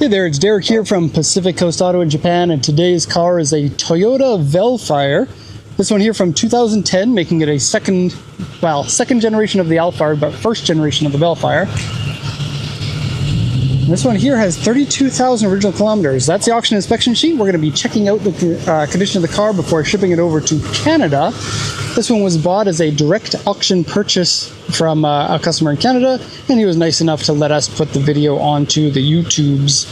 Hey there, it's Derek here from Pacific Coast Auto in Japan, and today's car is a Toyota Vellfire. This one here from 2010, making it a second generation of the Alphard, but first generation of the Vellfire. This one here has 32,000 original kilometers. That's the auction inspection sheet. We're going to be checking out the condition of the car before shipping it over to Canada. This one was bought as a direct auction purchase from a customer in Canada, and he was nice enough to let us put the video onto the YouTubes.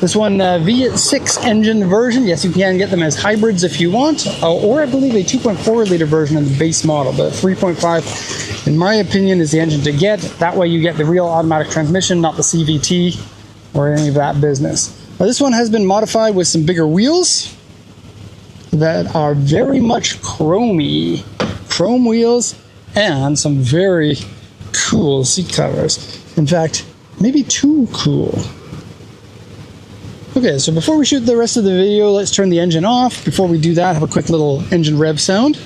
This one, V6 engine version. Yes, you can get them as hybrids if you want, or I believe a 2.4 liter version in the base model. But 3.5, in my opinion, is the engine to get. That way you get the real automatic transmission, not the CVT or any of that business. Now, this one has been modified with some bigger wheels that are very much chromey. Chrome wheels and some very cool seat covers. In fact, maybe too cool. Okay, so before we shoot the rest of the video, let's turn the engine off. Before we do that, have a quick little engine rev sound.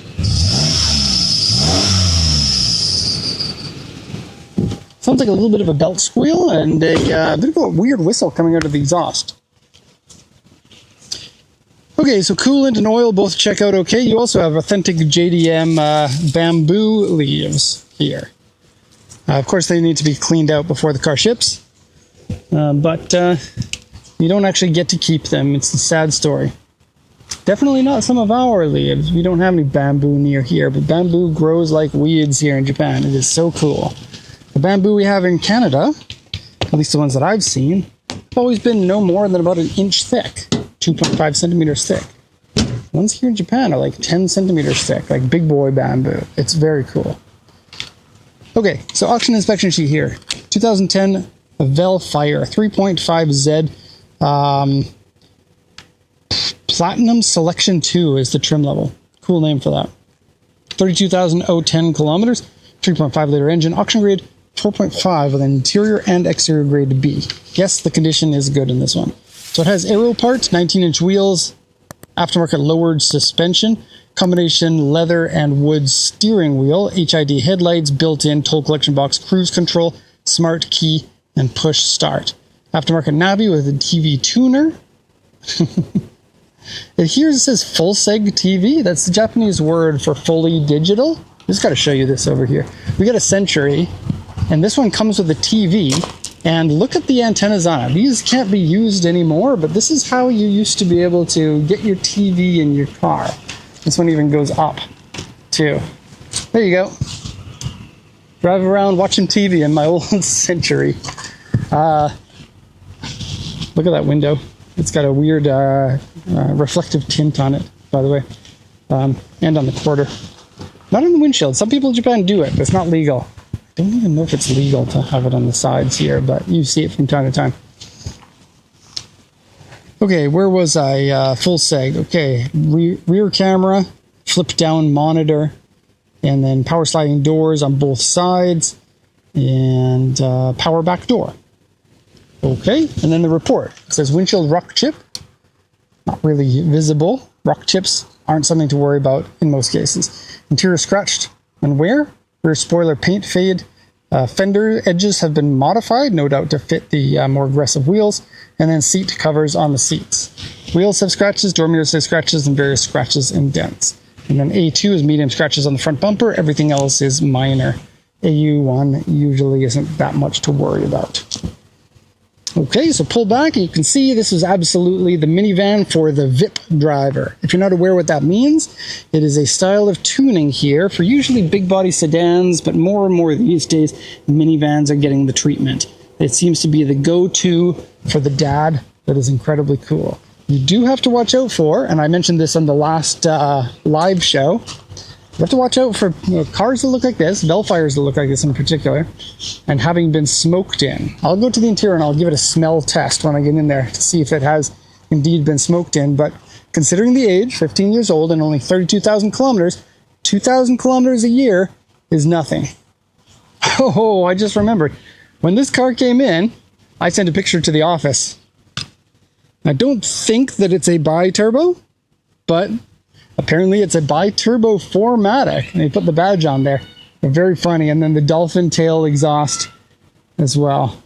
Sounds like a little bit of a belt squeal and a bit of a weird whistle coming out of the exhaust. Okay, so coolant and oil both check out okay. You also have authentic JDM bamboo leaves here. Of course, they need to be cleaned out before the car ships, but you don't actually get to keep them. It's a sad story. Definitely not some of our leaves. We don't have any bamboo near here, but bamboo grows like weeds here in Japan. It is so cool. The bamboo we have in Canada, at least the ones that I've seen, have always been no more than about an inch thick, 2.5 centimeters thick. The ones here in Japan are like 10 centimeters thick, like big boy bamboo. It's very cool. Okay, so auction inspection sheet here. 2010 Vellfire 3.5Z. Platinum Selection 2 is the trim level. Cool name for that. 32,010 kilometers, 3.5 liter engine, auction grade 4.5 with an interior and exterior grade B. Yes, the condition is good in this one. So it has aero parts, 19-inch wheels, aftermarket lowered suspension, combination leather and wood steering wheel, HID headlights, built-in toll collection box, cruise control, smart key, and push start. Aftermarket Navi with a TV tuner. Here it says full seg TV. That's the Japanese word for fully digital. Just got to show you this over here. We got a Century, and this one comes with a TV. And look at the antennas on it. These can't be used anymore, but this is how you used to be able to get your TV in your car. This one even goes up, too. There you go. Drive around watching TV in my old Century. Look at that window. It's got a weird reflective tint on it, by the way, and on the quarter. Not on the windshield. Some people in Japan do it, but it's not legal. I don't even know if it's legal to have it on the sides here, but you see it from time to time. Okay, where was I? Full seg. Okay, rear camera, flip down monitor, and then power sliding doors on both sides, and power back door. Okay, and then the report. It says windshield rock chip. Not really visible. Rock chips aren't something to worry about in most cases. Interior scratched and wear. Rear spoiler paint fade. Fender edges have been modified, no doubt to fit the more aggressive wheels. And then seat covers on the seats. Wheels have scratches, door mirrors have scratches, and various scratches and dents. And then A2 is medium scratches on the front bumper. Everything else is minor. AU1 usually isn't that much to worry about. Okay, so pull back and you can see this is absolutely the minivan for the VIP driver. If you're not aware what that means, it is a style of tuning here for usually big body sedans, but more and more these days, minivans are getting the treatment. It seems to be the go-to for the dad. That is incredibly cool. You do have to watch out for, and I mentioned this on the last live show, you have to watch out for cars that look like this, Vellfires that look like this in particular, and having been smoked in. I'll go to the interior and I'll give it a smell test when I get in there to see if it has indeed been smoked in. But considering the age, 15 years old and only 32,000 kilometers, 2,000 kilometers a year is nothing. Oh, I just remembered. When this car came in, I sent a picture to the office. I don't think that it's a bi-turbo, but apparently it's a bi-turbo 4MATIC, and they put the badge on there. They're very funny. And then the dolphin tail exhaust as well,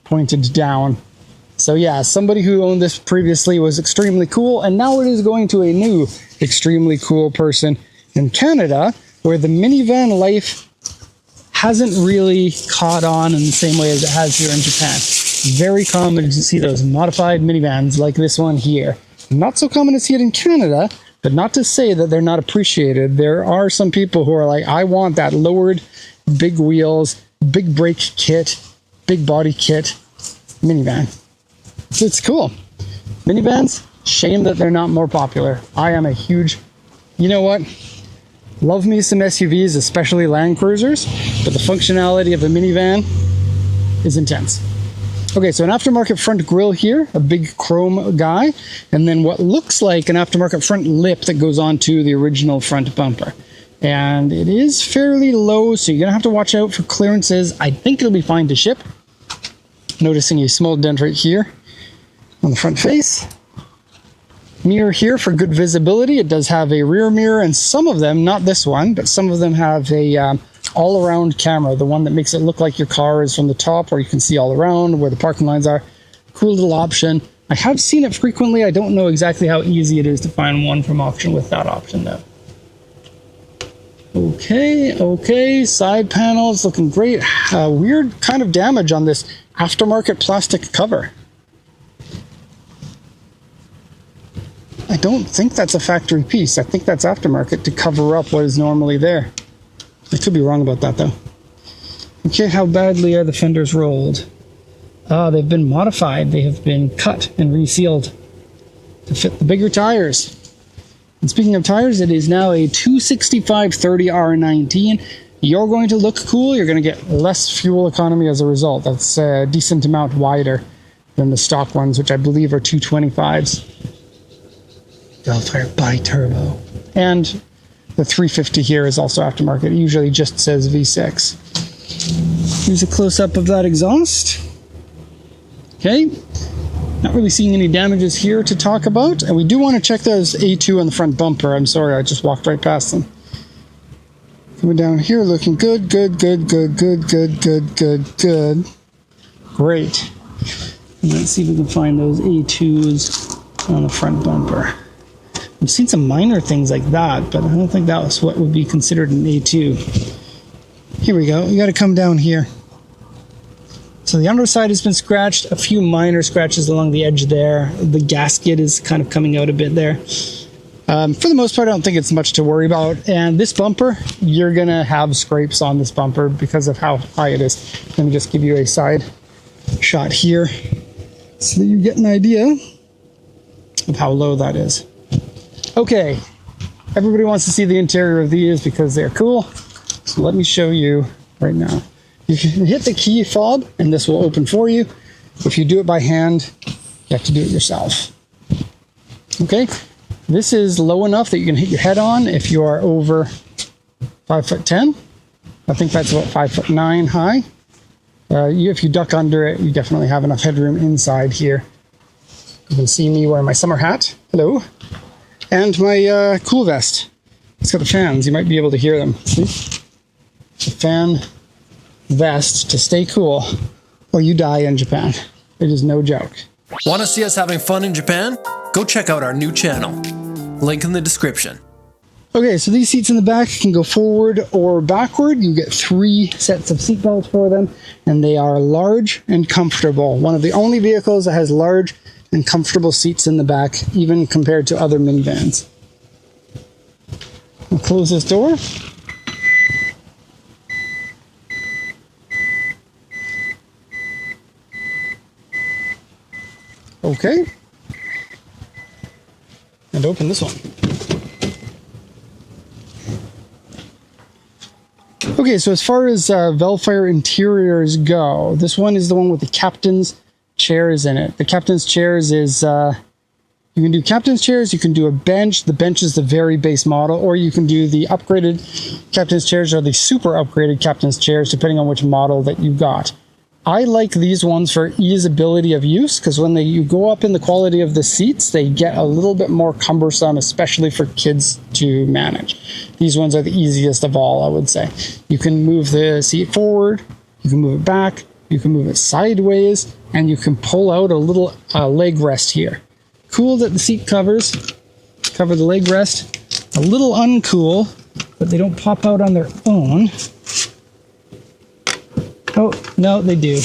pointed down. So yeah, somebody who owned this previously was extremely cool, and now it is going to a new extremely cool person in Canada, where the minivan life hasn't really caught on in the same way as it has here in Japan. Very common to see those modified minivans like this one here. Not so common to see it in Canada, but not to say that they're not appreciated. There are some people who are like, I want that lowered, big wheels, big brake kit, big body kit minivan. It's cool. Minivans, shame that they're not more popular. I am a huge, you know what? Love me some SUVs, especially Land Cruisers, but the functionality of a minivan is intense. Okay, so an aftermarket front grille here, a big chrome guy, and then what looks like an aftermarket front lip that goes onto the original front bumper. And it is fairly low, so you're gonna have to watch out for clearances. I think it'll be fine to ship. Noticing a small dent right here on the front face. Mirror here for good visibility. It does have a rear mirror, and some of them, not this one, but some of them have a all-around camera, the one that makes it look like your car is from the top, where you can see all around where the parking lines are. Cool little option. I have seen it frequently. I don't know exactly how easy it is to find one from auction with that option though. Okay, side panels looking great. Weird kind of damage on this aftermarket plastic cover. I don't think that's a factory piece. I think that's aftermarket to cover up what is normally there. I could be wrong about that though. Okay, how badly are the fenders rolled? They've been modified. They have been cut and resealed to fit the bigger tires. And speaking of tires, it is now a 265/30R19. You're going to look cool. You're going to get less fuel economy as a result. That's a decent amount wider than the stock ones, which I believe are 225s. Vellfire bi-turbo. And the 350 here is also aftermarket. It usually just says V6. Here's a close-up of that exhaust. Okay. Not really seeing any damages here to talk about. And we do want to check those A2 on the front bumper. I'm sorry, I just walked right past them. Coming down here, looking good. Great. And let's see if we can find those A2s on the front bumper. I've seen some minor things like that, but I don't think that was what would be considered an A2. Here we go. You got to come down here. So the underside has been scratched, a few minor scratches along the edge there. The gasket is kind of coming out a bit there. For the most part, I don't think it's much to worry about. And this bumper, you're going to have scrapes on this bumper because of how high it is. Let me just give you a side shot here so that you get an idea of how low that is. Okay, everybody wants to see the interior of these because they're cool. So let me show you right now. You can hit the key fob and this will open for you. If you do it by hand, you have to do it yourself. Okay, this is low enough that you can hit your head on if you are over 5'10". I think that's about 5'9" high. If you duck under it, you definitely have enough headroom inside here. You can see me wearing my summer hat. Hello. And my cool vest. It's got the fans. You might be able to hear them. See? The fan vest to stay cool, or you die in Japan. It is no joke. Want to see us having fun in Japan? Go check out our new channel. Link in the description. Okay, so these seats in the back can go forward or backward. You get 3 sets of seat belts for them, and they are large and comfortable. One of the only vehicles that has large and comfortable seats in the back, even compared to other minivans. I'll close this door. Okay. And open this one. Okay, so as far as Vellfire interiors go, this one is the one with the captain's chairs in it. The captain's chairs is, you can do captain's chairs, you can do a bench. The bench is the very base model, or you can do the upgraded captain's chairs or the super upgraded captain's chairs, depending on which model that you got. I like these ones for easeability of use, because when you go up in the quality of the seats, they get a little bit more cumbersome, especially for kids to manage. These ones are the easiest of all, I would say. You can move the seat forward, you can move it back, you can move it sideways, and you can pull out a little leg rest here. Cool that the seat covers cover the leg rest. A little uncool, but they don't pop out on their own. Oh, no, they do.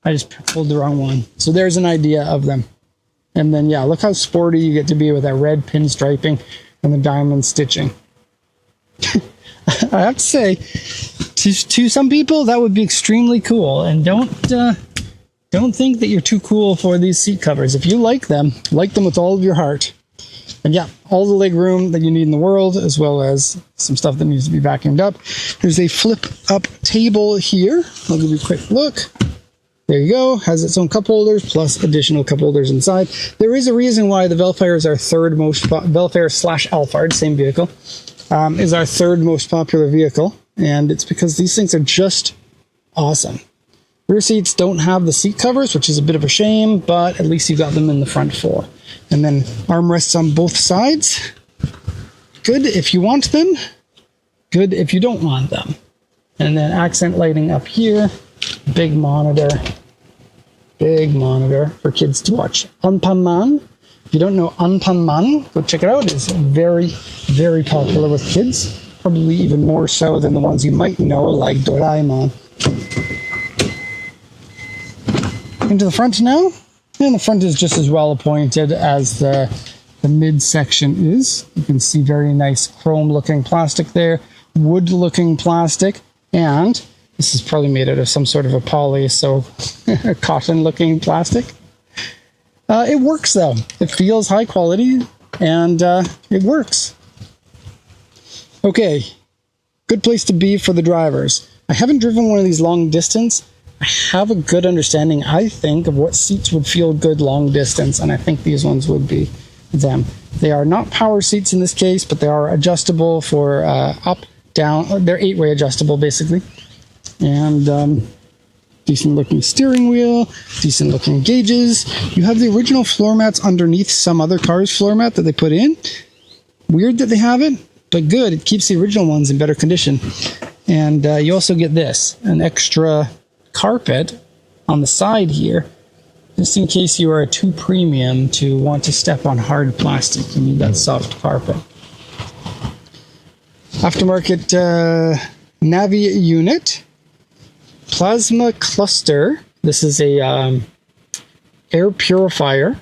I just pulled the wrong one. So there's an idea of them. And then, yeah, look how sporty you get to be with that red pinstriping and the diamond stitching. I have to say, to some people, that would be extremely cool. And don't think that you're too cool for these seat covers. If you like them with all of your heart. And yeah, all the leg room that you need in the world, as well as some stuff that needs to be vacuumed up. There's a flip up table here. I'll give you a quick look. There you go. Has its own cup holders plus additional cup holders inside. There is a reason why the Vellfire is our third most Vellfire / Alphard, same vehicle, is our third most popular vehicle, and it's because these things are just awesome. Rear seats don't have the seat covers, which is a bit of a shame, but at least you got them in the front four. And then armrests on both sides. Good if you want them. Good if you don't want them. And then accent lighting up here. Big monitor for kids to watch. Anpanman. If you don't know Anpanman, go check it out. It's very, very popular with kids. Probably even more so than the ones you might know, like Doraemon. Into the front now. And the front is just as well appointed as the midsection is. You can see very nice chrome looking plastic there. Wood looking plastic. And this is probably made out of some sort of a poly, so cotton looking plastic. It works though. It feels high quality and it works. Okay, good place to be for the drivers. I haven't driven one of these long distance. I have a good understanding, I think, of what seats would feel good long distance, and I think these ones would be them. They are not power seats in this case, but they are adjustable for up, down. They're 8-way adjustable, basically. And decent looking steering wheel, decent looking gauges. You have the original floor mats underneath some other car's floor mat that they put in. Weird that they have it, but good. It keeps the original ones in better condition. And you also get this, an extra carpet on the side here, just in case you are too premium to want to step on hard plastic. You need that soft carpet. Aftermarket Navi unit. Plasma cluster. This is a air purifier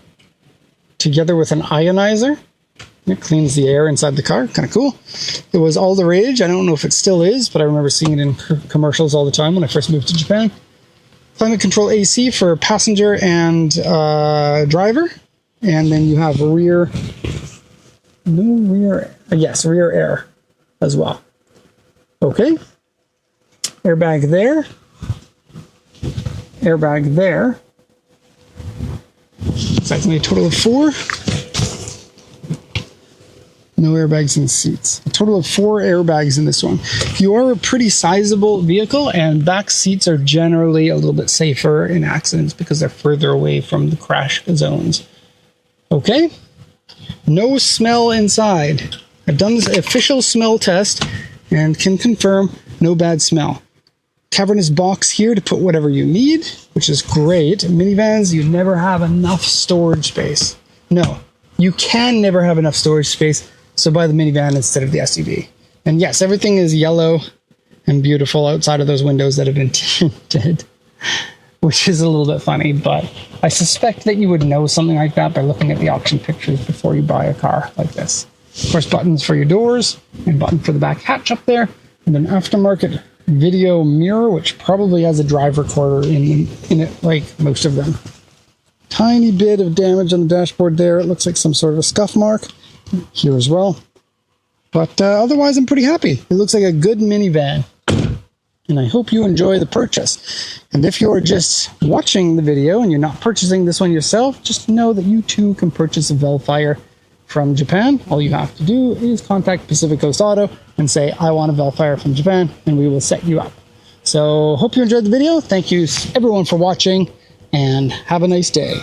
together with an ionizer. It cleans the air inside the car. Kind of cool. It was all the rage. I don't know if it still is, but I remember seeing it in commercials all the time when I first moved to Japan. Climate control AC for passenger and driver. And then you have rear air as well. Okay. Airbag there. Airbag there. So that's a total of 4. No airbags in the seats. A total of 4 airbags in this one. You are a pretty sizable vehicle, and back seats are generally a little bit safer in accidents because they're further away from the crash zones. Okay? No smell inside. I've done this official smell test and can confirm no bad smell. Cavernous box here to put whatever you need, which is great. Minivans, you never have enough storage space. No, you can never have enough storage space, so buy the minivan instead of the SUV. And yes, everything is yellow and beautiful outside of those windows that have been tinted, which is a little bit funny, but I suspect that you would know something like that by looking at the auction pictures before you buy a car like this. Of course, buttons for your doors and button for the back hatch up there, and an aftermarket video mirror, which probably has a drive recorder in it, like most of them. Tiny bit of damage on the dashboard there. It looks like some sort of a scuff mark here as well. But otherwise, I'm pretty happy. It looks like a good minivan. And I hope you enjoy the purchase. And if you're just watching the video and you're not purchasing this one yourself, just know that you too can purchase a Vellfire from Japan. All you have to do is contact Pacific Coast Auto and say, I want a Vellfire from Japan, and we will set you up. So hope you enjoyed the video. Thank you everyone for watching, and have a nice day.